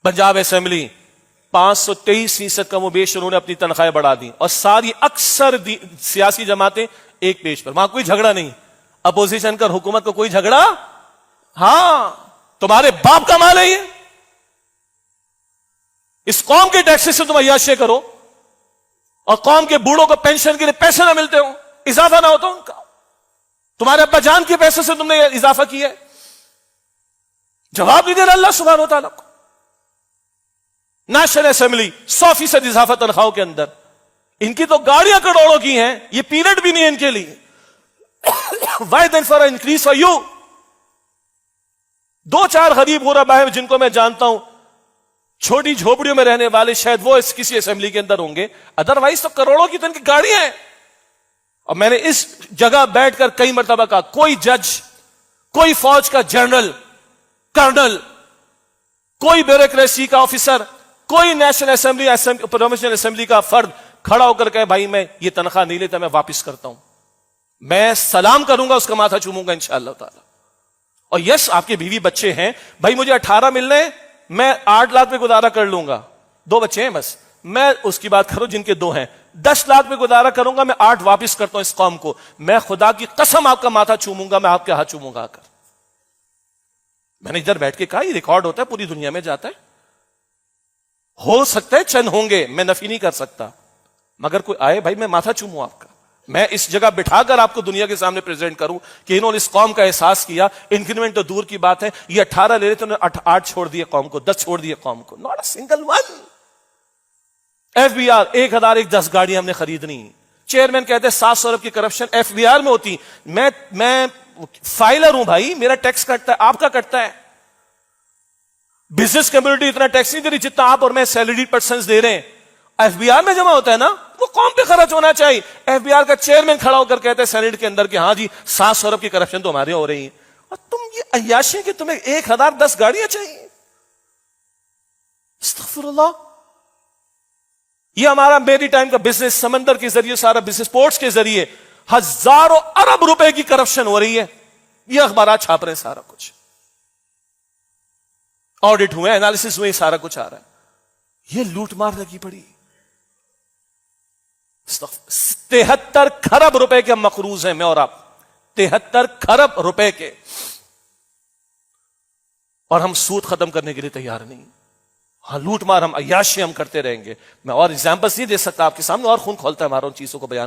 Punjab assembly 523% कम बेश उन्होंने अपनी तनख्वाहें बढ़ा दी, और सारी अक्सर सियासी जमातें एक पेज पर, वहां कोई झगड़ा नहीं, अपोजिशन का हुकूमत को कोई झगड़ा, हां तुम्हारे बाप का माल है ये, इस कौम के टैक्सेस से तुम अय्याशी करो और कौम के बूढ़ों को पेंशन के लिए पैसे ना मिलते हो, इजाफा ना होता उनका, तुम्हारे अब्बा जान के पैसे से तुमने इजाफा किया है, जवाब नहीं देना अल्लाह सुब्हानहू व तआला को। नेशनल असेंबली 100% इजाफा तनख्वाहों के अंदर, इनकी तो गाड़ियां करोड़ों की हैं, ये पीरियड भी नहीं है इनके लिए। Why then for increase for you. 2-4 गरीब गुरबा है जिनको मैं जानता हूं, छोटी झोपड़ियों में रहने वाले, शायद वो किसी असेंबली के अंदर होंगे, अदरवाइज तो करोड़ों की तो इनकी गाड़ियां हैं। और मैंने इस जगह बैठकर कई मरतबा कहा, कोई जज, कोई फौज का जनरल, कर्नल, कोई ब्यूरोक्रेसी का ऑफिसर, कोई नेशनल असेंबली प्रोविंशियल असेंबली का फर्द खड़ा होकर कहे भाई मैं ये तनख्वाह नहीं लेता, मैं वापस करता हूं, मैं सलाम करूंगा, उसका माथा चूमूंगा इंशाअल्लाह ताला। और यस, आपके बीवी बच्चे हैं, भाई मुझे 18 मिलने, मैं 8 लाख पे गुजारा कर लूंगा, 2 बच्चे हैं बस, मैं उसकी बात करूं जिनके 2 हैं, 10 लाख पे गुजारा करूंगा, मैं 8 वापस करता हूं इस कौम को, मैं खुदा की कसम आपका माथा चूमूंगा, मैं आपके हाथ चूमूंगा आकर। मैंने इधर बैठ के कहा, ये रिकॉर्ड होता है, पूरी दुनिया में जाता है, हो सकता है चंद होंगे, मैं नफी नहीं कर सकता, मगर कोई आए भाई मैं माथा चूमूं आपका, मैं इस जगह बिठाकर आपको दुनिया के सामने प्रेजेंट करूं कि इन्होंने इस कौम का एहसास किया। इंक्रीमेंट तो दूर की बात है, ये 18 ले रहे थे, उन्होंने 8 छोड़ दिए कौम को, 10 छोड़ दिए कौम को, not a single one. FBR 1010 गाड़ियां हमने खरीदनी, चेयरमैन कहते हैं 700 अरब की करप्शन एफबीआर में होती, मैं फाइलर हूं भाई, मेरा टैक्स कटता है, आपका कटता है। बिजनेस कम्युनिटी इतना टैक्स नहीं दे रही जितना आप और मैं सैलरीड पर्संस दे रहे हैं, एफबीआर में जमा होता है ना, वो कौम पे खर्च होना चाहिए। एफबीआर का चेयरमैन खड़ा होकर कहते हैं सेनेट के अंदर कि हाँ जी 700 अरब की करप्शन तो हमारे हो रही है, और तुम ये अय्याशी कि तुम्हें 1010 गाड़ियां चाहिए। अस्तगफिरुल्लाह। ये हमारा मेरी टाइम का बिजनेस, समंदर के जरिए सारा बिजनेस, पोर्ट्स के जरिए हजारों अरब रुपए की करप्शन हो रही है, ये अखबार छाप रहे हैं, सारा कुछ ऑडिट हुए, एनालिसिस हुए, सारा कुछ आ रहा है, ये लूट मार लगी पड़ी। 73 खरब रुपए के हम मकरूज हैं, मैं और आप, 73 खरब रुपए के, और हम सूद खत्म करने के लिए तैयार नहीं। हाँ, लूट मार, हम अय्याशी हम करते रहेंगे। मैं और एग्जाम्पल्स नहीं दे सकता आपके सामने, और खून खोलता है हमारा उन चीजों को बयान